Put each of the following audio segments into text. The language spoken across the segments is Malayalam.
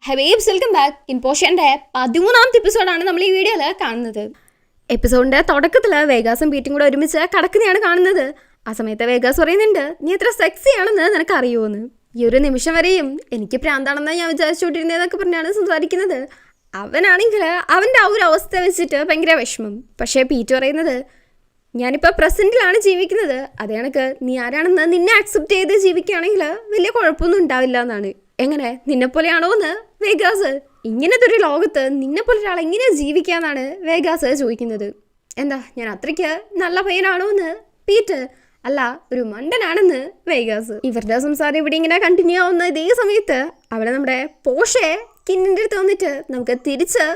ഹബീബ്സ് വെൽക്കം ബാക്ക്. ഇൻപോഷൻ്റെ 13ാമത്തെ എപ്പിസോഡാണ് നമ്മൾ ഈ വീഡിയോയിൽ കാണുന്നത്. എപ്പിസോഡിൻ്റെ തുടക്കത്തിൽ വേഗാസും പീറ്റും കൂടെ ഒരുമിച്ച് കടക്കുന്നതാണ് കാണുന്നത്. ആ സമയത്ത് വേഗാസ് പറയുന്നുണ്ട്, നീ എത്ര സെക്സി ആണെന്ന് നിനക്ക് അറിയുമെന്ന്. ഈ ഒരു നിമിഷം വരെയും എനിക്ക് പ്രാന്താണെന്ന് ഞാൻ വിചാരിച്ചുകൊണ്ടിരുന്നതെന്നൊക്കെ പറഞ്ഞാണ് സംസാരിക്കുന്നത്. അവനാണെങ്കിൽ അവൻ്റെ ആ ഒരു അവസ്ഥ വെച്ചിട്ട് ഭയങ്കര വിഷമം. പക്ഷേ പീറ്റ് പറയുന്നത്, ഞാനിപ്പോൾ പ്രസൻറ്റിലാണ് ജീവിക്കുന്നത്, അതേ കണക്ക് നീ ആരാണെന്ന് നിന്നെ അക്സെപ്റ്റ് ചെയ്ത് ജീവിക്കുകയാണെങ്കിൽ വലിയ കുഴപ്പമൊന്നും ഉണ്ടാവില്ല എന്നാണ്. എങ്ങനെ നിന്നെപ്പോലെയാണോ എന്ന് വേഗാസ്, ഇങ്ങനത്തെ ഒരു ലോകത്ത് നിന്നെപ്പോലെ ഒരാൾ എങ്ങനെ ജീവിക്കാന്നാണ് വേഗാസ് ചോദിക്കുന്നത്. എന്താ ഞാൻ അത്രയ്ക്ക് നല്ല പയ്യനാണോ എന്ന് പീറ്റ്, അല്ല ഒരു മണ്ടനാണെന്ന് വേഗാസ്. ഇവരുടെ സംസാരം ഇവിടെ ഇങ്ങനെ കണ്ടിന്യൂ ആവുന്ന ഇതേ സമയത്ത് അവിടെ നമ്മുടെ പോഷെ കിന്നിൻ്റെ അടുത്ത് വന്നിട്ട് നമുക്ക് തിരിച്ച്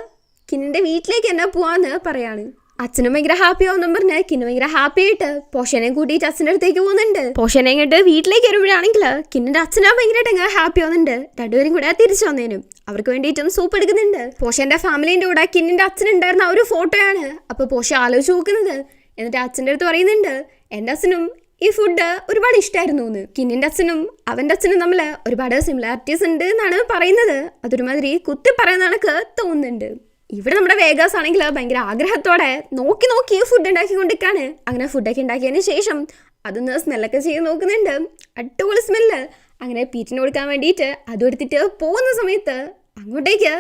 കിന്നിൻ്റെ വീട്ടിലേക്ക് തന്നെ പോവാന്ന് പറയാണ്. അച്ഛനും ഭയങ്കര ഹാപ്പി ആവുന്നും പറഞ്ഞ് കിന്നു ഭയങ്കര ഹാപ്പി ആയിട്ട് പോഷനെ കൂട്ടിയിട്ട് അച്ഛൻ്റെ അടുത്തേക്ക് പോകുന്നുണ്ട്. പോഷനെ ഇങ്ങോട്ട് വീട്ടിലേക്ക് വരുമ്പോഴാണെങ്കിൽ കിന്നിന്റെ അച്ഛനാ ഭയങ്കരമായിട്ട് അങ്ങ് ഹാപ്പി ആവുന്നുണ്ട്. രണ്ടുപേരും കൂടെ തിരിച്ചു വന്നേനും അവർക്ക് വേണ്ടിയിട്ടും സൂപ്പ് എടുക്കുന്നുണ്ട്. പോഷന്റെ ഫാമിലിന്റെ കൂടെ കിന്നിന്റെ അച്ഛനുണ്ടായിരുന്ന ആ ഒരു ഫോട്ടോയാണ് അപ്പൊ പോഷ ആലോചിച്ച് നോക്കുന്നത്. എന്നിട്ട് അച്ഛൻ്റെ അടുത്ത് പറയുന്നുണ്ട്, എൻ്റെ അച്ഛനും ഈ ഫുഡ് ഒരുപാട് ഇഷ്ടമായിരുന്നു എന്ന്. കിന്നിന്റെ അച്ഛനും അവന്റെ അച്ഛനും തമ്മിൽ ഒരുപാട് സിമിലാരിറ്റീസ് ഉണ്ട് എന്നാണ് പറയുന്നത്. അതൊരുമാതിരി കുത്തി പറയുന്ന കണക്ക് തോന്നുന്നുണ്ട്. ഇവിടെ നമ്മുടെ വേഗാസ് ആണെങ്കിൽ ഭയങ്കര ആഗ്രഹത്തോടെ നോക്കി ഫുഡ് ഉണ്ടാക്കിക്കൊണ്ടിരിക്കുകയാണ്. അങ്ങനെ ഫുഡൊക്കെ ഉണ്ടാക്കിയതിന് ശേഷം അതൊന്ന് സ്മെല്ലൊക്കെ ചെയ്ത് നോക്കുന്നുണ്ട്. അടിപൊളി സ്മെല്ല്. അങ്ങനെ പീറ്റിന് കൊടുക്കാൻ വേണ്ടിയിട്ട് അതും എടുത്തിട്ട് പോകുന്ന സമയത്ത് അങ്ങോട്ടേക്ക്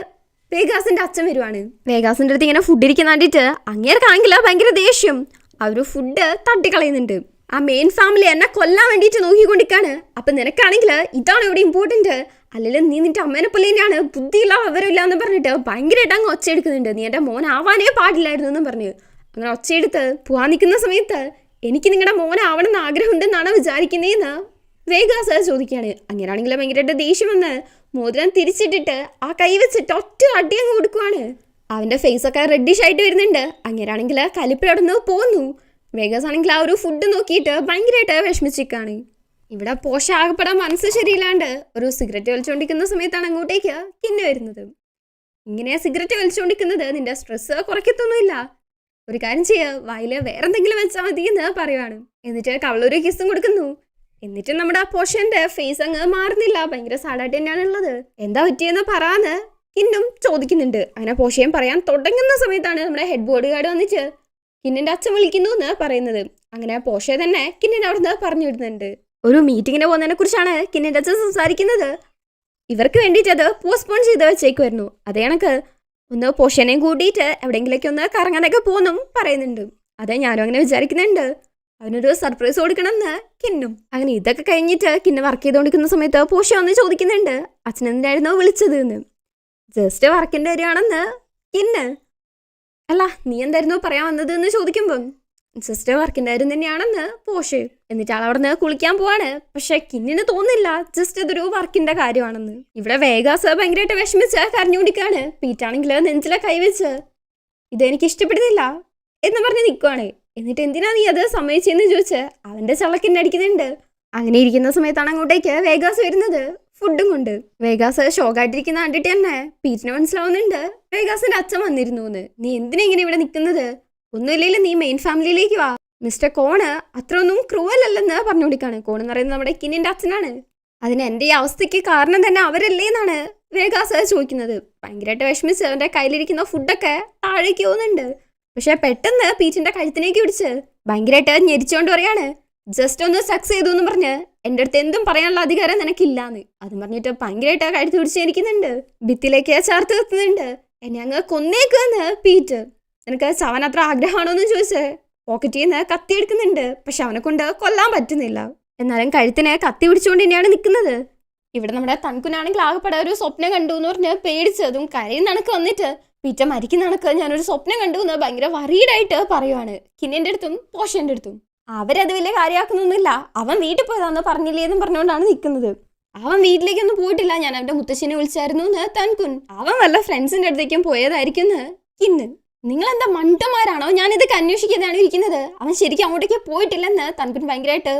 വേഗാസിന്റെ അച്ഛൻ വരുവാണ്. വേഗാസിന്റെ അടുത്ത് ഇങ്ങനെ ഫുഡ് ഇരിക്കുന്ന കണ്ടിട്ട് അങ്ങേർക്കാണെങ്കിൽ ഭയങ്കര ദേഷ്യം. ആ ഒരു ഫുഡ് തട്ടിക്കളയുന്നുണ്ട്. ആ മെയിൻ ഫാമിലി എന്നെ കൊല്ലാൻ വേണ്ടിയിട്ട് നോക്കിക്കൊണ്ടിരിക്കുകയാണ്. അപ്പം നിനക്കാണെങ്കിൽ ഇതാണ് ഇവിടെ ഇമ്പോർട്ടൻറ്റ്, അല്ലെങ്കിൽ നീ നിന്റെ അമ്മേനെ പോലെ തന്നെയാണ്, ബുദ്ധിയില്ല വിവരമില്ല എന്ന് പറഞ്ഞിട്ട് ഭയങ്കരമായിട്ട് അങ്ങ് ഒച്ചയെടുക്കുന്നുണ്ട്. നീ എൻ്റെ മോനാവാനേ പാടില്ലായിരുന്നു എന്നും പറഞ്ഞ് അങ്ങനെ ഒച്ചയെടുത്ത് പോകാൻ നിൽക്കുന്ന സമയത്ത് എനിക്ക് നിങ്ങളുടെ മോനാവണം എന്ന് ആഗ്രഹമുണ്ടെന്നാണ് വിചാരിക്കുന്നതെന്ന് വേഗാസ് ചോദിക്കുകയാണ്. അങ്ങനെയാണെങ്കിൽ ഭയങ്കരമായിട്ട് ദേഷ്യം വന്ന് മോതിരം തിരിച്ചിട്ടിട്ട് ആ കൈ വെച്ചിട്ട് ഒറ്റ അടി അങ്ങ് കൊടുക്കുവാണ്. അവൻ്റെ ഫേസൊക്കെ റെഡിഷ് ആയിട്ട് വരുന്നുണ്ട്. അങ്ങനെയാണെങ്കിൽ കലിപ്പിലവിടുന്ന് പോന്നു. വേഗാസ് ആണെങ്കിൽ ആ ഒരു ഫുഡ് നോക്കിയിട്ട് ഭയങ്കരമായിട്ട് വിഷമിച്ചിരിക്കുകയാണ്. ഇവിടെ പോഷ ആകപ്പെടാൻ മനസ്സ് ശരിയില്ലാണ്ട് ഒരു സിഗരറ്റ് വലിച്ചുകൊണ്ടിരിക്കുന്ന സമയത്താണ് അങ്ങോട്ടേക്ക് കിന്നു വരുന്നത്. ഇങ്ങനെ സിഗരറ്റ് വലിച്ചുകൊണ്ടിരിക്കുന്നത് നിന്റെ സ്ട്രെസ് കുറയ്ക്കത്തൊന്നുമില്ല, ഒരു കാര്യം ചെയ്യുക, വായിൽ വേറെ എന്തെങ്കിലും വെച്ചാൽ മതി എന്ന് പറയുവാണ്. എന്നിട്ട് കവളൊരു കിസ്സും കൊടുക്കുന്നു. എന്നിട്ട് നമ്മുടെ ആ പോഷന്റെ ഫേസ് അങ്ങ് മാറുന്നില്ല, ഭയങ്കര സാഡായിട്ട് തന്നെയാണ് ഉള്ളത്. എന്താ പറ്റിയെന്ന് പറയാന്ന് കിന്നും ചോദിക്കുന്നുണ്ട്. അങ്ങനെ പോഷയും പറയാൻ തുടങ്ങുന്ന സമയത്താണ് നമ്മുടെ ഹെഡ് ബോർഡ് ഗാർഡ് വന്നിട്ട് കിന്നിന്റെ അച്ഛൻ വിളിക്കുന്നു എന്ന് പറയുന്നത്. അങ്ങനെ പോഷ തന്നെ കിന്നിനെ അവിടുന്ന് പറഞ്ഞു വിടുന്നുണ്ട്. ഒരു മീറ്റിങ്ങിന് പോകുന്നതിനെ കുറിച്ചാണ് കിന്നിന്റെ അച്ഛൻ സംസാരിക്കുന്നത്. ഇവർക്ക് വേണ്ടിയിട്ട് അത് പോസ്റ്റ്പോൺ ചെയ്ത് വെച്ചേക്കുമായിരുന്നു. അതേ കണക്ക് ഒന്ന് പോഷനെയും കൂട്ടിയിട്ട് എവിടെയെങ്കിലേക്ക് ഒന്ന് കറങ്ങാനൊക്കെ പോകുന്നും പറയുന്നുണ്ട്. അതെ ഞാനും അങ്ങനെ വിചാരിക്കുന്നുണ്ട്, അവനൊരു സർപ്രൈസ് കൊടുക്കണം എന്ന് കിന്നും. അങ്ങനെ ഇതൊക്കെ കഴിഞ്ഞിട്ട് കിന്ന് വർക്ക് ചെയ്തുകൊണ്ടിരിക്കുന്ന സമയത്ത് പോഷ ഒന്ന് ചോദിക്കുന്നുണ്ട്, അച്ഛനെന്തായിരുന്നു വിളിച്ചത് എന്ന്. ജസ്റ്റ് വർക്കിൻ്റെ വരികയാണെന്ന് കിന്ന്. അല്ല നീ എന്തായിരുന്നു പറയാൻ വന്നത് എന്ന് ചോദിക്കുമ്പം ജസ്റ്റ് വർക്കിൻ്റെ കാര്യം തന്നെയാണെന്ന് പോഷ്. എന്നിട്ട് ആൾ അവിടെ നിന്ന് കുളിക്കാൻ പോവാണ്. പക്ഷെ കിന്നിന് തോന്നില്ല ജസ്റ്റ് ഇതൊരു വർക്കിന്റെ കാര്യമാണെന്ന്. ഇവിടെ വേഗാസ് ഭയങ്കരമായിട്ട് വിഷമിച്ച് കരഞ്ഞുകൊണ്ടിരിക്കുകയാണ്. പീറ്റാണെങ്കിൽ നെഞ്ചിലെ കൈവച്ച് ഇതെനിക്ക് ഇഷ്ടപ്പെടുന്നില്ല എന്ന് പറഞ്ഞ് നിൽക്കുവാണ്. എന്നിട്ട് എന്തിനാ നീ അത് സമ്മതിച്ചെന്ന് ചോദിച്ച് അവന്റെ ചളക്കിന്നെ അടിക്കുന്നുണ്ട്. അങ്ങനെ ഇരിക്കുന്ന സമയത്താണ് അങ്ങോട്ടേക്ക് വേഗാസ് വരുന്നത് ഫുഡും കൊണ്ട്. വേഗാസ് ഷോക്കായിട്ടിരിക്കുന്ന കണ്ടിട്ട് തന്നെ പീറ്റിന് മനസ്സിലാവുന്നുണ്ട് വേഗാസിന്റെ അച്ഛൻ വന്നിരുന്നു എന്ന്. നീ എന്തിനാ ഇങ്ങനെ ഇവിടെ നിൽക്കുന്നത്, ഒന്നുമില്ലെങ്കിലും നീ മെയിൻ ഫാമിലിയിലേക്ക് വാ. മിസ്റ്റർ കോണ് അത്ര ഒന്നും ക്രൂവൽ അല്ലെന്ന് പറഞ്ഞുകൊണ്ടിരിക്കുകയാണ്. കോൺ എന്ന് പറയുന്നത് നമ്മുടെ കിന്നിന്റെ അച്ഛനാണ്. അതിന് എൻ്റെ ഈ അവസ്ഥയ്ക്ക് കാരണം തന്നെ അവരല്ലേ എന്നാണ് വേഗാസ് ചോദിക്കുന്നത്. ഭയങ്കരമായിട്ട് വിഷമിച്ച് അവൻ്റെ കയ്യിലിരിക്കുന്ന ഫുഡൊക്കെ താഴേക്ക് പോകുന്നുണ്ട്. പക്ഷെ പെട്ടെന്ന് പീറ്റിന്റെ കഴുത്തിനേക്ക് പിടിച്ച് ഭയങ്കരമായിട്ട് ഞെരിച്ചുകൊണ്ട് പറയാണ്, ജസ്റ്റ് ഒന്ന് സെക്സ് ചെയ്തു എന്ന് പറഞ്ഞ് എൻ്റെ അടുത്ത് എന്തും പറയാനുള്ള അധികാരം നിനക്കില്ലാന്ന്. അതും പറഞ്ഞിട്ട് ഭയങ്കരമായിട്ട് കഴുത്ത് പിടിച്ചിരിക്കുന്നുണ്ട്. ഭിത്തിയിലേക്ക് ചേർത്ത് വെക്കുന്നുണ്ട്. എന്നെ അങ്ങ് കൊന്നേക്കുന്ന് പീറ്റ്. നിനക്ക് ചവൻ അത്ര ആഗ്രഹമാണോ എന്ന് ചോദിച്ച് പോക്കറ്റിൽ നിന്ന് കത്തി എടുക്കുന്നുണ്ട്. പക്ഷെ അവനെ കൊണ്ട് കൊല്ലാൻ പറ്റുന്നില്ല. എന്നാലും കഴുത്തിനെ കത്തി പിടിച്ചുകൊണ്ട് തന്നെയാണ് നിൽക്കുന്നത്. ഇവിടെ നമ്മുടെ തൻകുനാണെങ്കിൽ ആകെപ്പെടെ ഒരു സ്വപ്നം കണ്ടു എന്ന് പറഞ്ഞ് പേടിച്ചതും കരയുന്ന കണക്ക് വന്നിട്ട് പീറ്റ മരിക്കുന്ന കണക്ക് ഞാനൊരു സ്വപ്നം കണ്ടു എന്ന് ഭയങ്കര വറീഡായിട്ട് പറയുവാണ് കിന്നിന്റെ അടുത്തും പോഷന്റെ അടുത്തും. അവരത് വലിയ കാര്യമാക്കുന്നൊന്നുമില്ല, അവൻ വീട്ടിൽ പോയതാന്ന് പറഞ്ഞില്ലേ എന്നും പറഞ്ഞുകൊണ്ടാണ് നിൽക്കുന്നത്. അവൻ വീട്ടിലേക്കൊന്നും പോയിട്ടില്ല, ഞാൻ അവന്റെ മുത്തശ്ശിനെ വിളിച്ചായിരുന്നു എന്ന് തൻകുൻ. അവൻ വല്ല ഫ്രണ്ട്സിന്റെ അടുത്തേക്കും പോയതായിരിക്കും എന്ന് കിന്ന്. നിങ്ങളെന്താ മണ്ടന്മാരാണോ, ഞാനിതൊക്കെ അന്വേഷിക്കുന്നതാണ് ഇരിക്കുന്നത്. അവൻ ശരിക്കും അങ്ങോട്ടേക്ക് പോയിട്ടില്ലെന്ന് തൻകുൻ ഭയങ്കരമായിട്ട്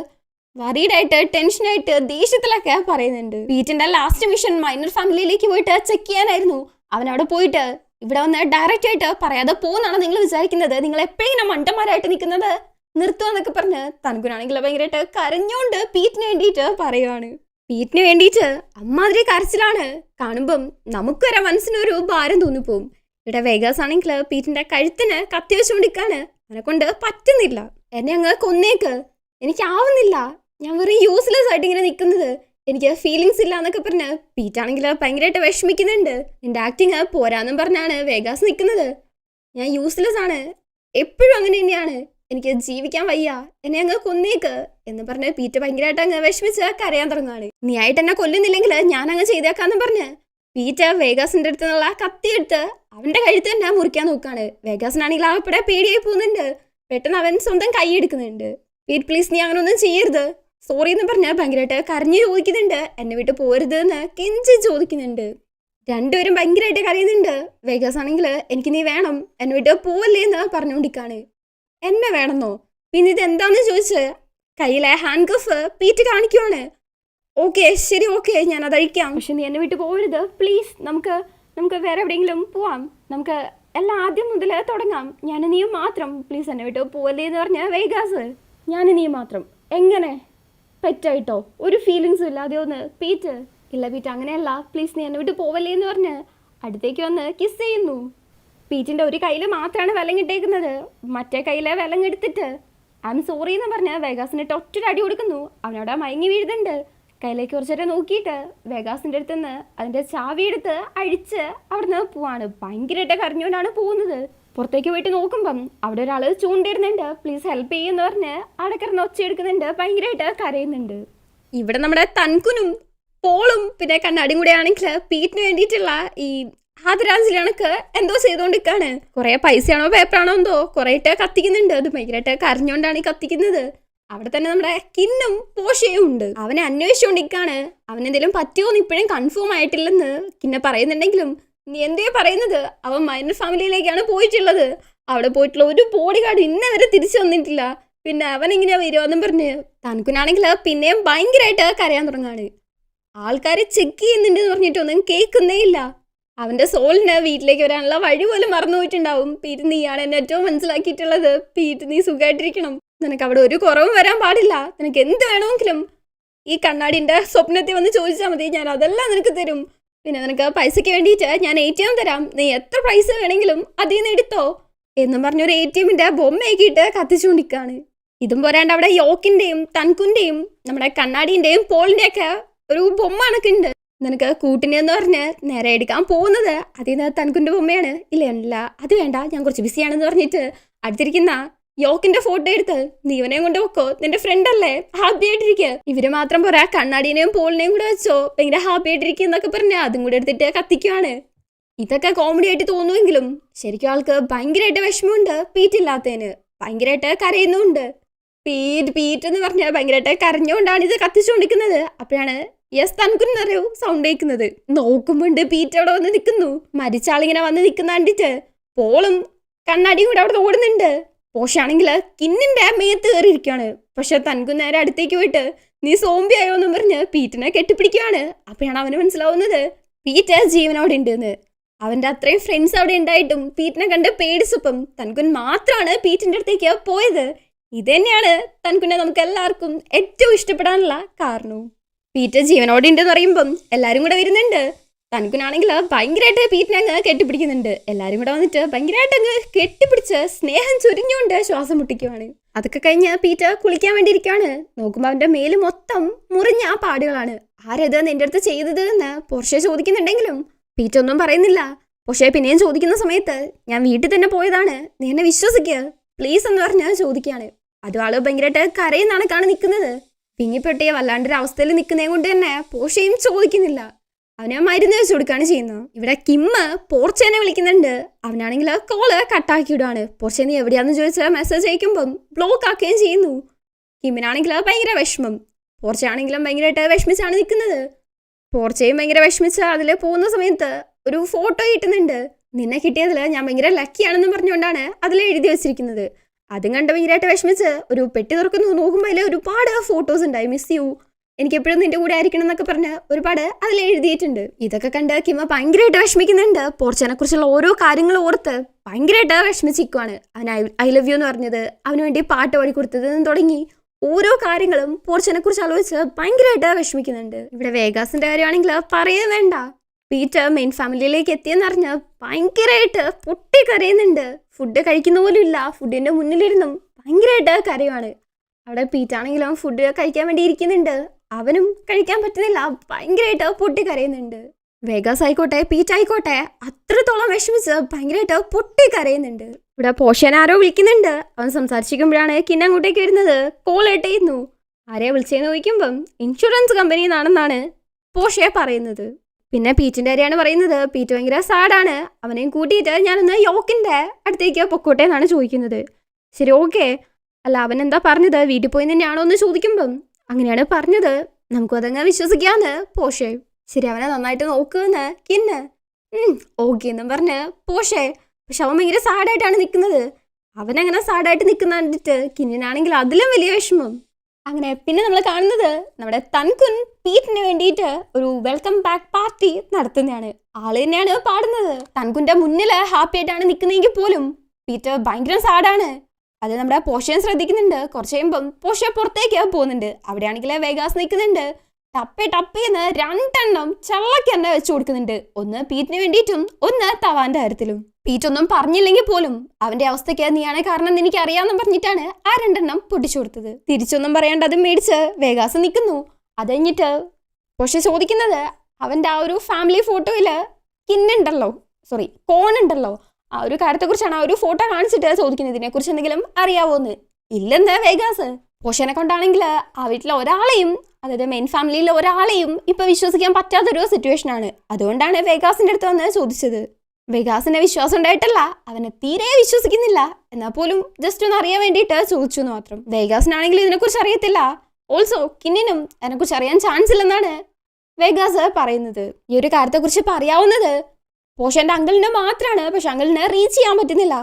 വറീഡായിട്ട് ടെൻഷനായിട്ട് ദേഷ്യത്തിലൊക്കെ പറയുന്നുണ്ട്. പീറ്റിന്റെ ലാസ്റ്റ് മിഷൻ മൈനർ ഫാമിലിയിലേക്ക് പോയിട്ട് ചെക്ക് ചെയ്യാനായിരുന്നു. അവൻ അവിടെ പോയിട്ട് ഇവിടെ വന്ന് ഡയറക്റ്റ് ആയിട്ട് പറയാതെ പോകുന്നാണ് നിങ്ങൾ വിചാരിക്കുന്നത്. നിങ്ങൾ എപ്പോഴും മണ്ടന്മാരായിട്ട് നിൽക്കുന്നത് നിർത്തുക എന്നൊക്കെ പറഞ്ഞ് തൻകുനാണെങ്കിൽ ഭയങ്കരമായിട്ട് കരഞ്ഞോണ്ട് പീറ്റിന് വേണ്ടിയിട്ട് പറയുവാണ്. പീറ്റിന് വേണ്ടിയിട്ട് അമ്മാതിരി കരച്ചിലാണ്. കാണുമ്പം നമുക്ക് വരെ മനസ്സിനൊരു ഭാരം തോന്നിപ്പോവും. ഇവിടെ വേഗാസ് ആണെങ്കിൽ പീറ്റിന്റെ കഴുത്തിന് കത്തി വെച്ചുകൊണ്ടിരിക്കാണ്. അവനെ കൊണ്ട് പറ്റുന്നില്ല. എന്നെ അങ്ങ് കൊന്നേക്ക്, എനിക്കാവുന്നില്ല, ഞാൻ വെറും യൂസ്ലെസ് ആയിട്ട് ഇങ്ങനെ നിൽക്കുന്നത്, എനിക്ക് ഫീലിങ്സ് ഇല്ല എന്നൊക്കെ പറഞ്ഞ് പീറ്റാണെങ്കിൽ ഭയങ്കരമായിട്ട് വിഷമിക്കുന്നുണ്ട്. നിന്റെ ആക്ടിങ് പോരാന്നും പറഞ്ഞാണ് വേഗാസ് നിൽക്കുന്നത്. ഞാൻ യൂസ്ലെസ് ആണ്, എപ്പോഴും അങ്ങനെ തന്നെയാണ്, എനിക്ക് ജീവിക്കാൻ വയ്യ, എന്നെ അങ്ങ് കൊന്നേക്ക് എന്ന് പറഞ്ഞ് പീറ്റ് ഭയങ്കരമായിട്ട് അങ്ങ് വിഷമിച്ച് കരയാൻ തുടങ്ങുകയാണ്. നീ ആയിട്ട് എന്നെ കൊല്ലുന്നില്ലെങ്കിൽ ഞാൻ അങ്ങ് ചെയ്തേക്കാന്ന് പറഞ്ഞ് പീറ്റ് വേഗാസിന്റെ അടുത്ത് നിന്നുള്ള കത്തിയെടുത്ത് അവന്റെ കഴുത്ത് തന്നെ മുറിക്കാൻ നോക്കാണ്. വേഗാസിനാണെങ്കിൽ ആകപ്പെടെ പേടിയായി പോകുന്നുണ്ട്. പെട്ടെന്ന് അവൻ സ്വന്തം കൈ എടുക്കുന്നുണ്ട്. പീറ്റ് പ്ലീസ് നീ അങ്ങനെ ഒന്നും ചെയ്യരുത്, സോറി എന്ന് പറഞ്ഞ് ഭയങ്കരമായിട്ട് കരഞ്ഞു ചോദിക്കുന്നുണ്ട്. എന്നെ വിട്ട് പോരുത് എന്ന് കെഞ്ചി ചോദിക്കുന്നുണ്ട്. രണ്ടുപേരും ഭയങ്കരമായിട്ട് കരയുന്നുണ്ട്. വേഗാസ് ആണെങ്കിൽ എനിക്ക് നീ വേണം, എന്നെ വിട്ട് പോവല്ലേ എന്ന് പറഞ്ഞുകൊണ്ടിരിക്കാണ്. എന്നെ വേണമെന്നോ? പിന്നെ ഇത് എന്താന്ന് ചോദിച്ച് കയ്യിലെ ഹാൻഡ് കഫ് പീറ്റ് കാണിക്കുവാണ്. ഓക്കെ ശരി, ഓക്കെ ഞാൻ അതഴിക്കാം, പക്ഷെ നീ എന്നെ വിട്ട് പോകരുത് പ്ലീസ്, നമുക്ക് വേറെ എവിടെയെങ്കിലും പോവാം, നമുക്ക് എല്ലാം ആദ്യം മുതൽ തുടങ്ങാം, ഞാൻ നീയും മാത്രം, പ്ലീസ് എന്നെ വിട്ട് പോവല്ലേ എന്ന് പറഞ്ഞ വേഗാസ്. ഞാൻ നീയും മാത്രം എങ്ങനെ പെറ്റായിട്ടോ, ഒരു ഫീലിങ്സും ഇല്ലാതെ ഒന്ന് പീറ്റ്. ഇല്ല പീറ്റ് അങ്ങനെയല്ല, പ്ലീസ് നീ എന്നെ വിട്ട് പോവല്ലേ എന്ന് പറഞ്ഞ് അടുത്തേക്ക് വന്ന് കിസ് ചെയ്യുന്നു. പീറ്റിൻ്റെ ഒരു കയ്യിൽ മാത്രമാണ് വിലങ്ങിട്ടേക്കുന്നത്, മറ്റേ കയ്യിലെ വിലങ്ങെടുത്തിട്ട് ഐ എം സോറി എന്ന് പറഞ്ഞ് വേഗാസിനിട്ട് ഒറ്റൊരു അടി കൊടുക്കുന്നു. അവനവിടെ മയങ്ങി വീഴുന്നുണ്ട്. കയ്യിലേക്ക് കുറച്ചേരം നോക്കിയിട്ട് വേഗാസിൻ്റെ അടുത്ത് നിന്ന് അതിൻ്റെ ചാവി എടുത്ത് അഴിച്ച് അവിടുന്ന് പോവാണ്. ഭയങ്കരമായിട്ട് കരഞ്ഞുകൊണ്ടാണ് പോകുന്നത്. പുറത്തേക്ക് പോയിട്ട് നോക്കുമ്പം അവിടെ ഒരാൾ ചൂണ്ടിരുന്നുണ്ട്. പ്ലീസ് ഹെൽപ്പ് ചെയ്യുമെന്ന് പറഞ്ഞ് അവിടെ കിടന്ന് ഒച്ച എടുക്കുന്നുണ്ട്. ഭയങ്കരമായിട്ട് കരയുന്നുണ്ട്. ഇവിടെ നമ്മുടെ തൻകുനും പോളും പിന്നെ കണ്ണാടിയും കൂടെ ആണെങ്കിൽ പീറ്റിന് വേണ്ടിയിട്ടുള്ള ഈ ആദരാഞ്ജലി കണക്ക് എന്തോ ചെയ്തുകൊണ്ടിരിക്കാണ്. കുറെ പൈസയാണോ പേപ്പറാണോ എന്തോ കുറെ ഇട്ട് കത്തിക്കുന്നുണ്ട്. അത് ഭയങ്കരമായിട്ട് കരഞ്ഞുകൊണ്ടാണ് ഈ കത്തിക്കുന്നത്. അവിടെ തന്നെ നമ്മുടെ കിന്നും പോഷയും ഉണ്ട്. അവനെ അന്വേഷിച്ചുകൊണ്ടിരിക്കാണ്. അവനെന്തെങ്കിലും പറ്റുമോന്ന് ഇപ്പോഴും കൺഫേം ആയിട്ടില്ലെന്ന് കിന്നെ പറയുന്നുണ്ടെങ്കിലും നീ എന്തേ പറയുന്നത്, അവൻ മൈനർ ഫാമിലിയിലേക്കാണ് പോയിട്ടുള്ളത്. അവിടെ പോയിട്ടുള്ള ഒരു ബോഡി ഗാർഡ് ഇന്ന വരെ തിരിച്ചു വന്നിട്ടില്ല, പിന്നെ അവൻ ഇങ്ങനെ വരുമെന്നും പറഞ്ഞ് തനിക്കുനാണെങ്കിൽ പിന്നെയും ഭയങ്കരമായിട്ട് കരയാൻ തുടങ്ങാണ്. ആൾക്കാർ ചെക്ക് ചെയ്യുന്നുണ്ട് എന്ന് പറഞ്ഞിട്ടൊന്നും കേൾക്കുന്നേ ഇല്ല. അവന്റെ സോളിന് വീട്ടിലേക്ക് വരാനുള്ള വഴി പോലും മറന്നു പോയിട്ടുണ്ടാവും. പീറ്റ് നീയാണ് എന്നെ ഏറ്റവും മനസ്സിലാക്കിയിട്ടുള്ളത്. പീറ്റ് നീ സുഖമായിട്ടിരിക്കണം, നിനക്ക് അവിടെ ഒരു കുറവും വരാൻ പാടില്ല, നിനക്ക് എന്ത് വേണമെങ്കിലും ഈ കണ്ണാടിൻ്റെ സ്വപ്നത്തിൽ വന്ന് ചോദിച്ചാൽ മതി, ഞാൻ അതെല്ലാം നിനക്ക് തരും. പിന്നെ നിനക്ക് പൈസയ്ക്ക് വേണ്ടിയിട്ട് ഞാൻ ATM തരാം, നീ എത്ര പൈസ വേണമെങ്കിലും അതിൽ നിന്ന് എടുത്തോ എന്നും പറഞ്ഞൊരു ATMന്റെ ബൊമ്മയാക്കിയിട്ട് കത്തിച്ചുകൊണ്ടിരിക്കുകയാണ്. ഇതും പോരാണ്ട് അവിടെ യോക്കിൻ്റെയും തൻകുൻ്റെയും നമ്മുടെ കണ്ണാടിൻ്റെയും പോളിൻ്റെയൊക്കെ ഒരു ബൊമ്മ കണക്കുണ്ട്. നിനക്ക് കൂട്ടിനെന്ന് പറഞ്ഞ് നേരെ എടുക്കാൻ പോകുന്നത് അതിൽ നിന്ന് തൻകുൻ്റെ ബൊമ്മയാണ്. ഇല്ല അത് വേണ്ട, ഞാൻ കുറച്ച് ബിസിയാണെന്ന് പറഞ്ഞിട്ട് അടുത്തിരിക്കുന്ന യോക്കിന്റെ ഫോട്ടോ എടുത്ത് നീ ഇവനെയും കൊണ്ട് വെക്കോ, നിന്റെ ഫ്രണ്ട് അല്ലേ, ഹാപ്പി ആയിട്ടിരിക്കുക. ഇവര് മാത്രം പോരാ, കണ്ണാടിനെയും പോളിനെയും കൂടെ വെച്ചോ, ഭയങ്കര ഹാപ്പി ആയിട്ടിരിക്കുക എന്നൊക്കെ പറഞ്ഞ് അതും കൂടെ എടുത്തിട്ട് കത്തിക്കുവാണ്. ഇതൊക്കെ കോമഡി ആയിട്ട് തോന്നുമെങ്കിലും ശരിക്കും ആൾക്ക് ഭയങ്കരമായിട്ട് വിഷമമുണ്ട്. പീറ്റില്ലാത്തതിന് ഭയങ്കരമായിട്ട് കരയുന്നുണ്ട്. പീറ്റ് എന്ന് പറഞ്ഞാൽ ഭയങ്കരമായിട്ട് കരഞ്ഞുകൊണ്ടാണ് ഇത് കത്തിച്ചുകൊണ്ടിരിക്കുന്നത്. അപ്പോഴാണ് യെസ് തൻകുന്നറിയോ സൗണ്ട് കേൾക്കുന്നത്. നോക്കുമ്പോണ്ട് പീറ്റ് അവിടെ വന്ന് നിൽക്കുന്നു. മരിച്ച ആളിങ്ങനെ വന്ന് നിൽക്കുന്ന കണ്ടിട്ട് പോളും കണ്ണാടിയും കൂടെ അവിടെ ഓടുന്നുണ്ട്. പോഷാണെങ്കിൽ കിന്നിന്റെ മേത്ത് കയറിയിരിക്കുകയാണ്. പക്ഷെ തൻകുൻ നേരെ അടുത്തേക്ക് പോയിട്ട് നീ സോംബി ആയോ എന്നും പറഞ്ഞ് പീറ്റിനെ കെട്ടിപ്പിടിക്കുകയാണ്. അപ്പോഴാണ് അവന് മനസ്സിലാവുന്നത് പീറ്റ് ജീവനോടെ ഉണ്ടെന്ന്. അവന്റെ അത്രയും ഫ്രണ്ട്സ് അവിടെ ഉണ്ടായിട്ടും പീറ്റിനെ കണ്ട് പേടിച്ചപ്പം തൻകുൻ മാത്രമാണ് പീറ്റിന്റെ അടുത്തേക്ക് പോയത്. ഇത് തന്നെയാണ് തൻകുനെ നമുക്ക് എല്ലാവർക്കും ഏറ്റവും ഇഷ്ടപ്പെടാനുള്ള കാരണവും. പീറ്റ് ജീവനോടെ ഉണ്ടെന്ന് പറയുമ്പം എല്ലാവരും കൂടെ വരുന്നുണ്ട്. തൻകുനാണെങ്കിൽ ഭയങ്കരമായിട്ട് പീറ്റിനെ അങ്ങ് കെട്ടിപ്പിടിക്കുന്നുണ്ട്. എല്ലാവരും കൂടെ വന്നിട്ട് ഭയങ്കരമായിട്ട് അങ്ങ് കെട്ടിപ്പിടിച്ച് സ്നേഹം ചുരിഞ്ഞുകൊണ്ട് ശ്വാസം മുട്ടിക്കുവാണ്. അതൊക്കെ കഴിഞ്ഞ് പീറ്റ് കുളിക്കാൻ വേണ്ടി ഇരിക്കുകയാണ്. നോക്കുമ്പോൾ അവന്റെ മേല് മൊത്തം മുറിഞ്ഞ ആ പാടുകളാണ്. ആരത് നിന്റെ അടുത്ത് ചെയ്തത് എന്ന് പോർഷെ ചോദിക്കുന്നുണ്ടെങ്കിലും പീറ്റ് ഒന്നും പറയുന്നില്ല. പക്ഷേ പിന്നെയും ചോദിക്കുന്ന സമയത്ത് ഞാൻ വീട്ടിൽ തന്നെ പോയതാണ്, നീ എന്നെ വിശ്വസിക്കുക പ്ലീസ് എന്ന് പറഞ്ഞ് ചോദിക്കുകയാണ്. അതും ആള് ഭയങ്കരമായിട്ട് കരയുന്നാണ് കാണാൻ നിൽക്കുന്നത്. പിങ്ങിപ്പെട്ടിയ വല്ലാണ്ടൊരു അവസ്ഥയിൽ നിൽക്കുന്നേ കൊണ്ട് തന്നെ പോർഷയും ചോദിക്കുന്നില്ല. അവനെ മരുന്ന് വെച്ച് കൊടുക്കുകയാണ് ചെയ്യുന്നത്. ഇവിടെ കിമ്മ് പോർച്ചേനെ വിളിക്കുന്നുണ്ട്. അവനാണെങ്കിൽ കോള് കട്ടാക്കി വിടുവാണ്. പോർച്ചെ നീ എവിടെയാണെന്ന് ചോദിച്ചാൽ മെസ്സേജ് അയക്കുമ്പം ബ്ലോക്ക് ആക്കുകയും ചെയ്യുന്നു. കിമ്മിനാണെങ്കിൽ ഭയങ്കര വിഷമം. പോർച്ചയാണെങ്കിലും ഭയങ്കരമായിട്ട് വിഷമിച്ചാണ് നിൽക്കുന്നത്. പോർച്ചയും ഭയങ്കര വിഷമിച്ച് അതിൽ പോകുന്ന സമയത്ത് ഒരു ഫോട്ടോ കിട്ടുന്നുണ്ട്. നിന്നെ കിട്ടിയതിൽ ഞാൻ ഭയങ്കര ലക്കിയാണെന്ന് പറഞ്ഞുകൊണ്ടാണ് അതിൽ എഴുതി വെച്ചിരിക്കുന്നത്. അതും കണ്ട് ഭയങ്കരമായിട്ട് വിഷമിച്ച് ഒരു പെട്ടി തുറക്കുന്നു. നോക്കുമ്പോൾ അതിൽ ഒരുപാട് ഫോട്ടോസ് ഉണ്ടായി. മിസ് യു, എനിക്ക് എപ്പോഴും നിന്റെ കൂടെ ആയിരിക്കണം എന്നൊക്കെ പറഞ്ഞ് ഒരുപാട് അതിൽ എഴുതിയിട്ടുണ്ട്. ഇതൊക്കെ കണ്ട് കിമ്മ ഭയങ്കരമായിട്ട് വിഷമിക്കുന്നുണ്ട്. പോർച്ചനെ കുറിച്ചുള്ള ഓരോ കാര്യങ്ങൾ ഓർത്ത് ഭയങ്കരമായിട്ട് വിഷമിച്ചിരിക്കുവാണ്. അവൻ ഐ ലവ് യു എന്ന് പറഞ്ഞത്, അവന് വേണ്ടി പാട്ട് പാടി കൊടുത്തത് തുടങ്ങി ഓരോ കാര്യങ്ങളും പോർഷനെ കുറിച്ച് ആലോചിച്ച് ഭയങ്കരമായിട്ട് വിഷമിക്കുന്നുണ്ട്. ഇവിടെ വേഗാസിന്റെ കാര്യമാണെങ്കിൽ പറയേ വേണ്ട. പീറ്റർ മെയിൻ ഫാമിലിയിലേക്ക് എത്തിയെന്നറിഞ്ഞ് ഭയങ്കരമായിട്ട് പൊട്ടിക്കരയുന്നുണ്ട്. ഫുഡ് കഴിക്കുന്ന പോലും ഇല്ല. ഫുഡിന്റെ മുന്നിലിരുന്നും ഭയങ്കരമായിട്ട് കരയുവാണ്. അവിടെ പീറ്റാണെങ്കിലും ഫുഡ് കഴിക്കാൻ വേണ്ടി ഇരിക്കുന്നുണ്ട്. അവനും കഴിക്കാൻ പറ്റുന്നില്ല. ഭയങ്കരമായിട്ട് പൊട്ടിക്കരയുന്നുണ്ട്. വേഗാസ് ആയിക്കോട്ടെ പീറ്റ് ആയിക്കോട്ടെ അത്രത്തോളം വിഷമിച്ച് ഭയങ്കരമായിട്ട് പൊട്ടിക്കരയുന്നുണ്ട്. ഇവിടെ പോഷൻ ആരോ വിളിക്കുന്നുണ്ട്. അവൻ സംസാരിച്ചിരിക്കുമ്പോഴാണ് കിന്ന അങ്ങോട്ടേക്ക് വരുന്നത്. കോൾ ഏട്ടായിരുന്നു. ആരെയാ വിളിച്ചതെന്ന് ചോദിക്കുമ്പം ഇൻഷുറൻസ് കമ്പനിയിൽ നിന്നാണെന്നാണ് പോഷയെ പറയുന്നത്. പിന്നെ പീറ്റിന്റെ കാര്യമാണ് പറയുന്നത്. പീറ്റ് ഭയങ്കര സാഡാണ്. അവനെയും കൂട്ടിയിട്ട് ഞാനൊന്ന് യോക്കിന്റെ അടുത്തേക്ക് പൊക്കോട്ടെ എന്നാണ് ചോദിക്കുന്നത്. ശരി ഓക്കെ. അല്ല അവൻ എന്താ പറഞ്ഞത്? വീട്ടിൽ പോയി തന്നെയാണോ എന്ന് ചോദിക്കുമ്പം അങ്ങനെയാണ് പറഞ്ഞത്. നമുക്കും അതങ്ങ് വിശ്വസിക്കാന്ന് പോഷെ. ശരി അവനെ നന്നായിട്ട് നോക്കുന്ന് കിന്ന്. ഓക്കെ എന്നും പറഞ്ഞ് പോഷെ. പക്ഷെ അവൻ ഭയങ്കര സാഡായിട്ടാണ് നിൽക്കുന്നത്. അവനങ്ങനെ സാഡായിട്ട് നിൽക്കുന്ന കണ്ടിട്ട് കിന്നിനാണെങ്കിൽ അതിലും വലിയ വിഷമം. അങ്ങനെ പിന്നെ നമ്മൾ കാണുന്നത് നമ്മുടെ തൻകുൻ പീറ്റിന് വേണ്ടിയിട്ട് ഒരു വെൽക്കം ബാക്ക് പാർട്ടി നടത്തുന്നതാണ്. ആള് തന്നെയാണ് പാടുന്നത്. തൻകുന്റെ മുന്നിൽ ഹാപ്പി ആയിട്ടാണ് നിൽക്കുന്നതെങ്കിൽ പോലും പീറ്റർ ഭയങ്കര സാഡാണ്. അത് നമ്മുടെ പോഷയെ ശ്രദ്ധിക്കുന്നുണ്ട്. കുറച്ച് കഴിയുമ്പം പോഷ പുറത്തേക്ക് പോകുന്നുണ്ട്. അവിടെയാണെങ്കിൽ വേഗാസ് നിൽക്കുന്നുണ്ട്. ടപ്പേന്ന് 2 എണ്ണം ചള്ളക്ക് തന്നെ വെച്ചു കൊടുക്കുന്നുണ്ട്. ഒന്ന് പീറ്റിന് വേണ്ടിയിട്ടും ഒന്ന് തവാന്റെ കാര്യത്തിലും. പീറ്റ് ഒന്നും പറഞ്ഞില്ലെങ്കിൽ പോലും അവന്റെ അവസ്ഥയ്ക്ക് നീയാണ് കാരണം എനിക്ക് അറിയാമെന്ന് പറഞ്ഞിട്ടാണ് ആ 2 എണ്ണം പൊട്ടിച്ചു കൊടുത്തത്. തിരിച്ചൊന്നും പറയാണ്ട് അത് മേടിച്ച് വേഗാസ് നിൽക്കുന്നു. അത് കഴിഞ്ഞിട്ട് പോഷ ചോദിക്കുന്നത് അവന്റെ ആ ഒരു ഫാമിലി ഫോട്ടോയില് കോൺ ഉണ്ടല്ലോ ആ ഒരു കാര്യത്തെക്കുറിച്ചാണ്. ആ ഒരു ഫോട്ടോ കാണിച്ചിട്ട് ചോദിക്കുന്നത് ഇതിനെ കുറിച്ച് എന്തെങ്കിലും അറിയാവോന്ന്. ഇല്ലെന്ന് വേഗാസ്. പോഷനെ കൊണ്ടാണെങ്കിൽ ആ വീട്ടിലെ ഒരാളെയും, അതായത് മെയിൻ ഫാമിലിയിലെ ഒരാളെയും ഇപ്പൊ വിശ്വസിക്കാൻ പറ്റാത്തൊരു സിറ്റുവേഷൻ ആണ്. അതുകൊണ്ടാണ് വേഗാസിന്റെ അടുത്ത് വന്ന് ചോദിച്ചത്. വേഗാസിന്റെ വിശ്വാസം ഉണ്ടായിട്ടല്ല, അവനെ തീരെ വിശ്വസിക്കുന്നില്ല. എന്നാൽ പോലും ജസ്റ്റ് ഒന്ന് അറിയാൻ വേണ്ടിയിട്ട് ചോദിച്ചു എന്ന് മാത്രം. വേഗാസിനാണെങ്കിൽ ഇതിനെക്കുറിച്ച് അറിയത്തില്ല. ഓൾസോ കിന്നിനും അതിനെക്കുറിച്ച് അറിയാൻ ചാൻസ് ഇല്ലെന്നാണ് വേഗാസ് പറയുന്നത്. ഈ ഒരു കാര്യത്തെക്കുറിച്ച് ഇപ്പൊ അറിയാവുന്നത് പോഷന്റെ അങ്കിളിന് മാത്രമാണ്. പക്ഷെ അങ്കിളിന് റീച്ച് ചെയ്യാൻ പറ്റുന്നില്ല.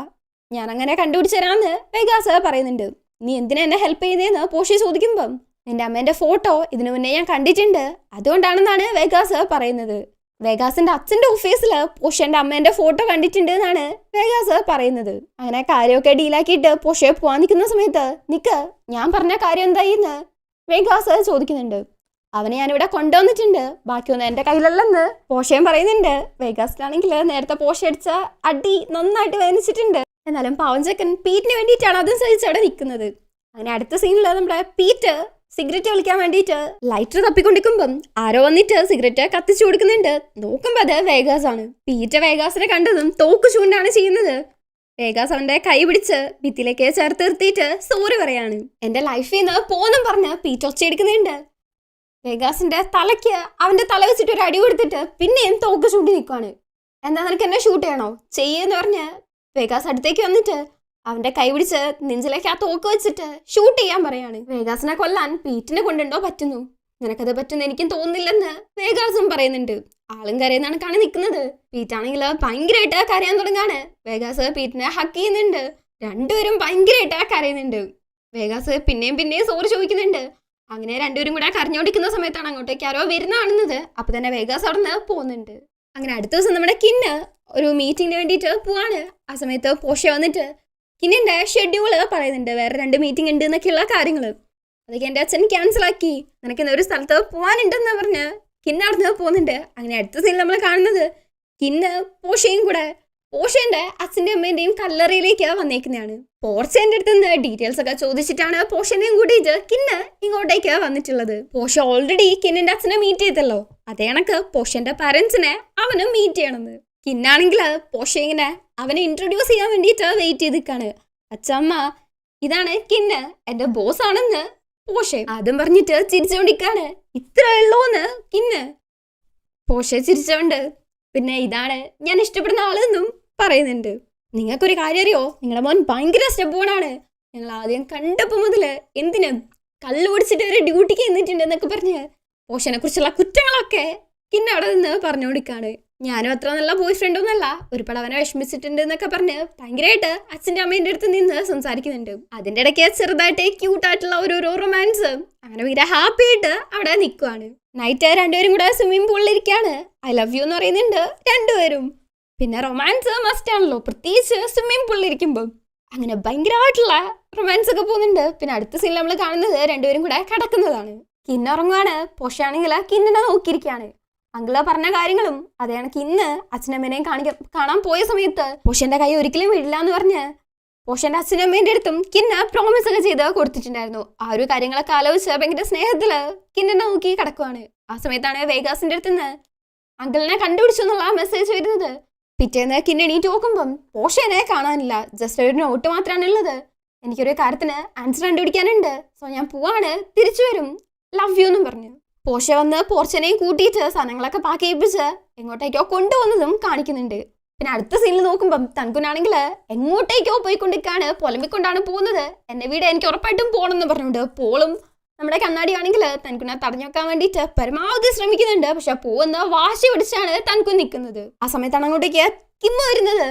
ഞാൻ അങ്ങനെ കണ്ടുപിടിച്ച് തരാമെന്ന് വേഗാസ് പറയുന്നുണ്ട്. നീ എന്തിനാ എന്നെ ഹെൽപ്പ് ചെയ്തേന്ന് പോഷി ചോദിക്കുമ്പം നിന്റെ അമ്മേന്റെ ഫോട്ടോ ഇതിനു മുന്നേ ഞാൻ കണ്ടിട്ടുണ്ട്, അതുകൊണ്ടാണെന്നാണ് വേഗാസ് പറയുന്നത്. വേഗാസിന്റെ അച്ഛന്റെ ഓഫീസില് പോഷന്റെ അമ്മേന്റെ ഫോട്ടോ കണ്ടിട്ടുണ്ട് എന്നാണ് വേഗാസ് പറയുന്നത്. അങ്ങനെ കാര്യമൊക്കെ ഡീലാക്കിയിട്ട് പോഷയെ പോവാൻ നിൽക്കുന്ന സമയത്ത് നിക്ക് ഞാൻ പറഞ്ഞ കാര്യം എന്തായിന്ന് വേഗാസ് ചോദിക്കുന്നുണ്ട്. അവനെ ഞാനിവിടെ കൊണ്ടുവന്നിട്ടുണ്ട്, ബാക്കിയൊന്നും എന്റെ കയ്യിലല്ലെന്ന് പോഷയും പറയുന്നുണ്ട്. വേഗാസിലാണെങ്കിൽ നേരത്തെ പോഷ അടിച്ച അടി നന്നായിട്ട് വേദനിച്ചിട്ടുണ്ട്. എന്നാലും പാവൻ ചെക്കൻ പീറ്റിന് വേണ്ടിയിട്ടാണ് അതും സഹിച്ച് അവിടെ നിൽക്കുന്നത്. അങ്ങനെ അടുത്ത സീനില് നമ്മുടെ പീറ്റ് സിഗരറ്റ് വലിക്കാൻ വേണ്ടിയിട്ട് ലൈറ്റർ തപ്പിക്കൊണ്ടിരിക്കുമ്പം ആരോ വന്നിട്ട് സിഗരറ്റ് കത്തിച്ചു കൊടുക്കുന്നുണ്ട്. നോക്കുമ്പോ അത് വേഗാസ് ആണ്. പീറ്റ് വേഗാസിനെ കണ്ടതും തോക്ക് ചൂണ്ടാണ് ചെയ്യുന്നത്. വേഗാസ് അവന്റെ കൈ പിടിച്ച് ഭിത്തിയിലേക്ക് ചേർത്ത് നിർത്തിയിട്ട് സോറി പറയാണ്. എന്റെ ലൈഫിൽ നിന്ന് പോന്നും പറഞ്ഞ് പീറ്റ് ഒച്ചയെടുക്കുന്നുണ്ട്. വേഗാസിന്റെ തലയ്ക്ക് അവന്റെ തല വെച്ചിട്ട് ഒരു അടി കൊടുത്തിട്ട് പിന്നെയും തോക്ക് ചൂണ്ടി നിൽക്കുവാണ്. എന്താ നിനക്ക് എന്നെ ഷൂട്ട് ചെയ്യണോ ചെയ്യെന്ന് പറഞ്ഞ് വേഗാസ് അടുത്തേക്ക് വന്നിട്ട് അവന്റെ കൈ പിടിച്ച് നെഞ്ചിലേക്ക് ആ തോക്ക് വെച്ചിട്ട് ഷൂട്ട് ചെയ്യാൻ പറയാണ്. വേഗാസിനെ കൊല്ലാൻ പീറ്റിനെ കൊണ്ടുണ്ടോ പറ്റുന്നു, നിനക്കത് പറ്റുന്ന എനിക്കും തോന്നുന്നില്ലെന്ന് വേഗാസും പറയുന്നുണ്ട്. ആളും കരയുന്നാണ് കാണി നിൽക്കുന്നത്. പീറ്റാണെങ്കിൽ ഭയങ്കരമായിട്ട് കരയാൻ തുടങ്ങാണ്. വേഗാസ് പീറ്റിനെ ഹക്ക് ചെയ്യുന്നുണ്ട്. രണ്ടുപേരും ഭയങ്കരമായിട്ട് കരയുന്നുണ്ട്. വേഗാസ് പിന്നെയും സോറി ചോദിക്കുന്നുണ്ട്. അങ്ങനെ രണ്ടുപേരും കൂടെ കരഞ്ഞോണ്ടിരിക്കുന്ന സമയത്താണ് അങ്ങോട്ടേക്ക് ആരോ വരുന്ന കാണുന്നത്. അപ്പൊ തന്നെ വേഗാസ് അവിടെ നിന്ന് പോകുന്നുണ്ട്. അങ്ങനെ അടുത്ത ദിവസം നമ്മുടെ കിന്ന് ഒരു മീറ്റിങ്ങിന് വേണ്ടിയിട്ട് പോവാണ്. ആ സമയത്ത് പോഷ വന്നിട്ട് കിന്നിന്റെ ഷെഡ്യൂള് പറയുന്നുണ്ട്. വേറെ 2 മീറ്റിംഗ് ഉണ്ട് എന്നൊക്കെയുള്ള കാര്യങ്ങൾ. അതൊക്കെ എൻ്റെ അച്ഛൻ ക്യാൻസൽ ആക്കി, നിനക്ക് ഒരു സ്ഥലത്ത് പോകാനുണ്ടെന്ന് പറഞ്ഞ് കിന്ന് അവിടെ പോകുന്നുണ്ട്. അങ്ങനെ അടുത്ത സീനിൽ നമ്മൾ കാണുന്നത് കിന്ന് പോഷയും കൂടെ പോഷന്റെ അച്ഛൻ്റെ അമ്മേന്റെയും കല്ലറയിലേക്ക് വന്നേക്കുന്നതാണ്. പോർച്ചേന്റെ അടുത്ത് നിന്ന് ഡീറ്റെയിൽസ് ഒക്കെ ചോദിച്ചിട്ടാണ് പോഷനെയും കൂട്ടിയിട്ട് കിന്ന് ഇങ്ങോട്ടേക്ക് വന്നിട്ടുള്ളത്. പോഷ ഓൾറെഡി കിന്നിന്റെ അച്ഛനെ മീറ്റ് ചെയ്തല്ലോ, അതേ കണക്ക് പോഷന്റെ പാരന്റ്സിനെ അവനും മീറ്റ് ചെയ്യണമെന്ന്. കിന്നാണെങ്കിൽ പോഷ ഇങ്ങനെ അവനെ ഇൻട്രൊഡ്യൂസ് ചെയ്യാൻ വേണ്ടിയിട്ട് വെയിറ്റ് ചെയ്ത് നിൽക്കാണ്. അച്ഛമ്മ ഇതാണ് കിന്ന്, എന്റെ ബോസ് ആണെന്ന് പോഷ അതും പറഞ്ഞിട്ട് ചിരിച്ചോണ്ടിരിക്കാണ്. ഇത്ര ഉള്ളൂന്ന് കിന്ന്. പോഷ ചിരിച്ചോണ്ട് പിന്നെ ഇതാണ് ഞാൻ ഇഷ്ടപ്പെടുന്ന ആളെന്നും പറയുന്നുണ്ട്. നിങ്ങൾക്കൊരു കാര്യം അറിയോ, നിങ്ങളുടെ മോൻ ഭയങ്കര സ്റ്റെബോണാണ്. ഞങ്ങൾ ആദ്യം കണ്ടപ്പോ മുതല് എന്തിനും കള്ളു പിടിച്ചിട്ട് ഒരു ഡ്യൂട്ടിക്ക് നിന്നിട്ടുണ്ട് എന്നൊക്കെ പറഞ്ഞ് പോഷനെ കുറിച്ചുള്ള കുറ്റങ്ങളൊക്കെ കിന്ന അവിടെ നിന്ന് പറഞ്ഞുകൊടുക്കാണ്. ഞാനും അത്ര നല്ല ബോയ് ഫ്രണ്ടൊന്നല്ല, ഒരുപാട് അവനെ വിഷമിച്ചിട്ടുണ്ട് എന്നൊക്കെ പറഞ്ഞ് ഭയങ്കരമായിട്ട് അച്ഛൻ്റെ അമ്മേൻ്റെ അടുത്ത് നിന്ന് സംസാരിക്കുന്നുണ്ട്. അതിൻ്റെ ഇടയ്ക്ക് ചെറുതായിട്ട് ക്യൂട്ടായിട്ടുള്ള ഓരോരോ റൊമാൻസ്. അങ്ങനെ ഭയങ്കര ഹാപ്പി ആയിട്ട് അവിടെ നിൽക്കുവാണ്. നൈറ്റ് രണ്ടുപേരും കൂടെ സ്വിമ്മിംഗ് പൂളിലിരിക്കുകയാണ്. ഐ ലവ് യു എന്ന് പറയുന്നുണ്ട് രണ്ടുപേരും. പിന്നെ റൊമാൻസ് മസ്റ്റ് ആണല്ലോ, പ്രത്യേകിച്ച് സ്വിമ്മിംഗ് പൂളിലിരിക്കുമ്പോൾ. അങ്ങനെ ഭയങ്കരമായിട്ടുള്ള റൊമാൻസ് ഒക്കെ പോകുന്നുണ്ട്. പിന്നെ അടുത്ത സീനിൽ നമ്മൾ കാണുന്നത് രണ്ടുപേരും കൂടെ കിടക്കുന്നതാണ്. കിന്നുറങ്ങുവാണ്. പോഷയാണെങ്കിൽ കിന്നിനെ നോക്കിയിരിക്കുകയാണ്. അങ്കിള് പറഞ്ഞ കാര്യങ്ങളും അതേ കണക്ക് ഇന്ന് അച്ഛനമ്മേനെയും കാണാൻ പോയ സമയത്ത് പോഷന്റെ കൈ ഒരിക്കലും വിടില്ല എന്ന് പറഞ്ഞ് പോഷന്റെ അച്ഛനമ്മേന്റെ അടുത്തും കിന്ന പ്രോമിസ് ഒക്കെ ചെയ്ത് കൊടുത്തിട്ടുണ്ടായിരുന്നു. ആ ഒരു കാര്യങ്ങളൊക്കെ ആലോചിച്ച് ഭയങ്കര സ്നേഹത്തില് കിന്നിനെ നോക്കി കിടക്കുവാണ്. ആ സമയത്താണ് വേഗാസിന്റെ അടുത്തുനിന്ന് അങ്കിളിനെ കണ്ടുപിടിച്ചു എന്നുള്ള മെസ്സേജ് വരുന്നത്. പിറ്റേന്ന് കിന്ന എണീറ്റ് നോക്കുമ്പം പോഷനെ കാണാനില്ല. ജസ്റ്റ് ഒരു നോട്ട് മാത്രമാണ് ഉള്ളത്. എനിക്കൊരു കാര്യത്തിന് ആൻസർ കണ്ടുപിടിക്കാനുണ്ട്, സോ ഞാൻ പോവാണ്, തിരിച്ചു വരും, ലവ് യു എന്നും പറഞ്ഞു. പോഷ വന്ന് പോർച്ചനെയും കൂട്ടിയിട്ട് സാധനങ്ങളൊക്കെ പാക്ക് ചെയ്യിപ്പിച്ച് എങ്ങോട്ടേക്കോ കൊണ്ടുവന്നതും കാണിക്കുന്നുണ്ട്. പിന്നെ അടുത്ത സീനിൽ നോക്കുമ്പം തൻകുനാണെങ്കിൽ എങ്ങോട്ടേക്കോ പോയിക്കൊണ്ടിരിക്കാണ്, പുലമ്പിക്കൊണ്ടാണ് പോകുന്നത്. എന്നെ വീട് എനിക്ക് ഉറപ്പായിട്ടും പോകണമെന്ന് പറഞ്ഞുകൊണ്ട് പോളും നമ്മുടെ കണ്ണാടിയാണെങ്കിൽ തൻകുനെ തടഞ്ഞു വെക്കാൻ വേണ്ടിയിട്ട് പരമാവധി ശ്രമിക്കുന്നുണ്ട്. പക്ഷെ പോകുന്ന വാശി പിടിച്ചാണ് തൻകുൻ നിൽക്കുന്നത്. ആ സമയത്താണ് അങ്ങോട്ടേക്ക് കിമ്മ വരുന്നത്.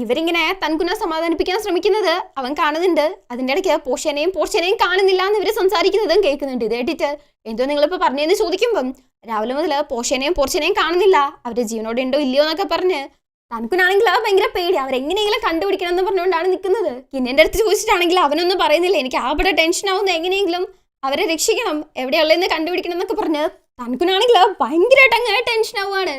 ഇവരിങ്ങനെ തൻകുനെ സമാധാനിപ്പിക്കാൻ ശ്രമിക്കുന്നത് അവൻ കാണുന്നുണ്ട്. അതിൻ്റെ ഇടയ്ക്ക് പോർച്ചനെയും കാണുന്നില്ല എന്ന് ഇവർ സംസാരിക്കുന്നതും കേൾക്കുന്നുണ്ട്. ഇത് കേട്ടിട്ട് എന്തോ നിങ്ങളിപ്പോൾ പറഞ്ഞതെന്ന് ചോദിക്കുമ്പം രാവിലെ മുതൽ പോർച്ചനെയും കാണുന്നില്ല, അവരുടെ ജീവനോടെ ഉണ്ടോ ഇല്ലയോ എന്നൊക്കെ പറഞ്ഞ് തൻകുനാണെങ്കിൽ ഭയങ്കര പേടി. അവരെങ്ങനെയെങ്കിലും കണ്ടുപിടിക്കണം എന്ന് പറഞ്ഞുകൊണ്ടാണ് നിൽക്കുന്നത്. കിന്നിന്റെ അടുത്ത് ചോദിച്ചിട്ടാണെങ്കിൽ അവനൊന്നും പറയുന്നില്ല. എനിക്ക് അവിടെ ടെൻഷൻ ആവുന്ന എങ്ങനെയെങ്കിലും അവരെ രക്ഷിക്കണം, എവിടെയുള്ളതെന്ന് കണ്ടുപിടിക്കണം എന്നൊക്കെ പറഞ്ഞ് തൻകുനാണെങ്കിൽ ഭയങ്കരമായിട്ട് അങ്ങനെ ടെൻഷൻ ആവുകയാണ്.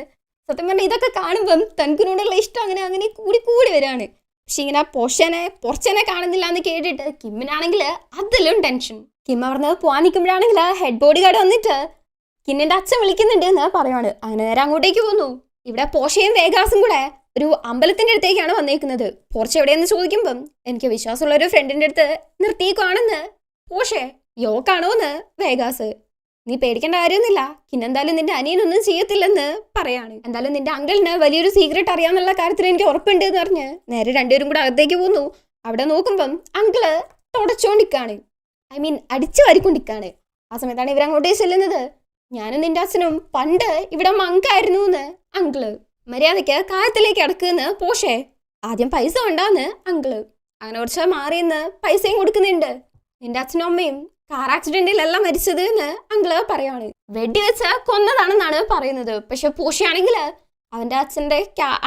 സത്യം പറഞ്ഞാൽ ഇതൊക്കെ കാണുമ്പം തൻകുനോടുള്ള ഇഷ്ടം അങ്ങനെ കൂടി വരികയാണ്. പക്ഷെ ഇങ്ങനെ പോർച്ചനെ കാണുന്നില്ല എന്ന് കേട്ടിട്ട് കിമ്മിനാണെങ്കിൽ അതിലും ടെൻഷൻ. കിമ്മ പറഞ്ഞത് പോവാൻ നിൽക്കുമ്പോഴാണെങ്കിൽ ഹെഡ് ബോഡി ഗാർഡ് വന്നിട്ട് കിന്നിന്റെ അച്ഛൻ വിളിക്കുന്നുണ്ട് എന്ന് പറയുവാണ്. അങ്ങനെ നേരെ അങ്ങോട്ടേക്ക് പോന്നു. ഇവിടെ പോഷയും വേഗാസും കൂടെ ഒരു അമ്പലത്തിന്റെ അടുത്തേക്കാണ് വന്നേക്കുന്നത്. പോർച്ച എവിടെയെന്ന് ചോദിക്കുമ്പം എനിക്ക് വിശ്വാസമുള്ള ഒരു ഫ്രണ്ടിന്റെ അടുത്ത് നിർത്തിയേക്കുവാണെന്ന് പോഷേ. യോക്കാണോന്ന് വേഗാസ്. നീ പേടിക്കേണ്ട കാര്യമൊന്നുമില്ല, കിന്നെന്തായാലും നിന്റെ അനിയനൊന്നും ചെയ്യത്തില്ലെന്ന് പറയാണ്. എന്തായാലും നിന്റെ അങ്കിളിന് വലിയൊരു സീക്രട്ട് അറിയാന്നുള്ള കാര്യത്തിൽ എനിക്ക് ഉറപ്പുണ്ട് എന്ന് പറഞ്ഞ് നേരെ രണ്ടുപേരും കൂടെ അകത്തേക്ക് പോന്നു. അവിടെ നോക്കുമ്പം അങ്കിള് തുടച്ചോണ്ടിരിക്കാണ്, അടിച്ചു വാരിക്കൊണ്ടിരിക്കാണ്. ആ സമയത്താണ് ഇവരങ്ങോട്ടേക്ക് ചെല്ലുന്നത്. ഞാനും നിന്റെ അച്ഛനും പണ്ട് ഇവിടെ മങ്കായിരുന്നു എന്ന് അങ്കിള്. മര്യാദയ്ക്ക് കാര്യത്തിലേക്ക് അടക്കുന്ന് പോഷേ. ആദ്യം പൈസ ഉണ്ടാന്ന് അങ്കിള്. അങ്ങനെ കുറച്ച് മാറിയെന്ന് പൈസയും കൊടുക്കുന്നുണ്ട്. നിന്റെ അച്ഛനും അമ്മയും കാർ ആക്സിഡന്റിലല്ല മരിച്ചത് എന്ന് അങ്കിള് പറയാണ്. വെടിവെച്ച് കൊന്നതാണെന്നാണ് പറയുന്നത്. പക്ഷെ പോഷയാണെങ്കിൽ അവന്റെ അച്ഛന്റെ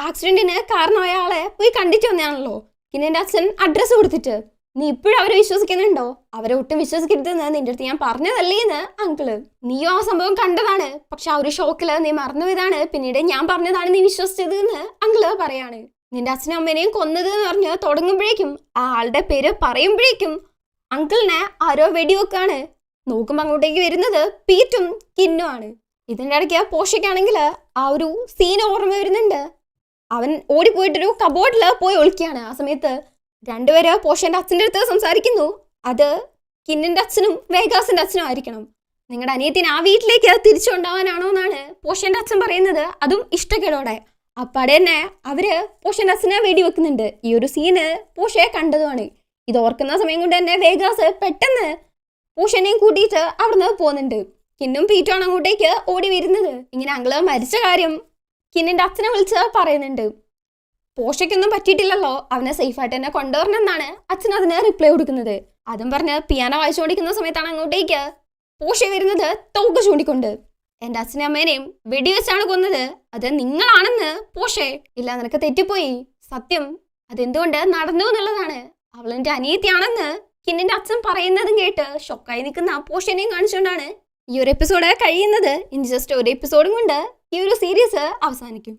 ആക്സിഡന്റിന് കാരണമായ ആളെ പോയി കണ്ടിട്ട് വന്നതാണല്ലോ. പിന്നെ എന്റെ അച്ഛൻ അഡ്രസ്സ് കൊടുത്തിട്ട് നീ ഇപ്പോഴും അവരെ വിശ്വസിക്കുന്നുണ്ടോ? അവരെ ഒട്ടും വിശ്വസിക്കരുതെന്ന് നിന്റെ അടുത്ത് ഞാൻ പറഞ്ഞതല്ലേന്ന് അങ്കിള്. നീയോ ആ സംഭവം കണ്ടതാണ്, പക്ഷെ ആ ഒരു ഷോക്കില് നീ മറന്നുപോയതാണ്. പിന്നീട് ഞാൻ പറഞ്ഞതാണ് നീ വിശ്വസിച്ചത് എന്ന് അങ്കിള് പറയാണ്. നിന്റെ അച്ഛനും അമ്മേനെയും കൊന്നത് എന്ന് പറഞ്ഞ് തുടങ്ങുമ്പോഴേക്കും ആ ആളുടെ പേര് പറയുമ്പോഴേക്കും അങ്കിളിനെ ആരോ വെടിവെക്കാണ്. നോക്കുമ്പോൾ അങ്ങോട്ടേക്ക് വരുന്നത് പീറ്റും കിന്നുമാണ്. ഇതിൻ്റെ ഇടയ്ക്ക് പോഷയ്ക്കാണെങ്കിൽ ആ ഒരു സീൻ ഓർമ്മ വരുന്നുണ്ട്. അവൻ ഓടിപ്പോയിട്ടൊരു കബോർഡിൽ പോയി ഒളിക്കുകയാണ്. ആ സമയത്ത് രണ്ടുപേര് പോഷന്റെ അച്ഛൻ്റെ അടുത്ത് സംസാരിക്കുന്നു. അത് കിന്നിന്റെ അച്ഛനും വേഗാസിന്റെ അച്ഛനും ആയിരിക്കണം. നിങ്ങളുടെ അനിയത്തിന് ആ വീട്ടിലേക്ക് തിരിച്ചു കൊണ്ടുപോകാനാണോ എന്നാണ് പോഷന്റെ അച്ഛൻ പറയുന്നത്, അതും ഇഷ്ടക്കേടോടെ. അപ്പാടെ തന്നെ അവര് പോഷന്റെ അച്ഛനെ വെടിവെക്കുന്നുണ്ട്. ഈ ഒരു സീന് പോഷയെ കണ്ടതുമാണ്. ഇത് ഓർക്കുന്ന സമയം കൊണ്ട് തന്നെ വേഗാസ് പെട്ടെന്ന് പോഷനെയും കൂട്ടിയിട്ട് അവിടുന്ന് പോകുന്നുണ്ട്. കിന്നും പീറ്റുമാണ് അങ്ങോട്ടേക്ക് ഓടി വരുന്നത്. ഇങ്ങനെ അങ്കിള് മരിച്ച കാര്യം കിന്നിന്റെ അച്ഛനെ വിളിച്ച് പറയുന്നുണ്ട്. പോഷയ്ക്കൊന്നും പറ്റിയിട്ടില്ലല്ലോ, അവനെ സേഫായിട്ട് തന്നെ കൊണ്ടുവരണം എന്നാണ് അച്ഛൻ അതിന് റിപ്ലൈ കൊടുക്കുന്നത്. അതും പറഞ്ഞ് പിയാനോ വായിച്ചുകൊണ്ടിരിക്കുന്ന സമയത്താണ് അങ്ങോട്ടേക്ക് പോഷ വരുന്നത് തോക്ക് ചൂണ്ടിക്കൊണ്ട്. എൻ്റെ അച്ഛനും അമ്മേനെയും വെടിവെച്ചാണ് കൊന്നത്, അത് നിങ്ങളാണെന്ന് പോഷേ. ഇല്ല, നിനക്ക് തെറ്റിപ്പോയി, സത്യം അതെന്തുകൊണ്ട് നടന്നു എന്നുള്ളതാണ്. അവൾ എൻ്റെ അനിയത്തിയാണെന്ന് കിന്നിന്റെ അച്ഛൻ പറയുന്നതും കേട്ട് ഷോക്കായി നിൽക്കുന്ന പോഷനെയും കാണിച്ചുകൊണ്ടാണ് ഈ ഒരു എപ്പിസോഡ് കഴിയുന്നത്. ഇനി ജസ്റ്റ് ഒരു എപ്പിസോഡും കൊണ്ട് ഈ ഒരു സീരീസ് അവസാനിക്കും.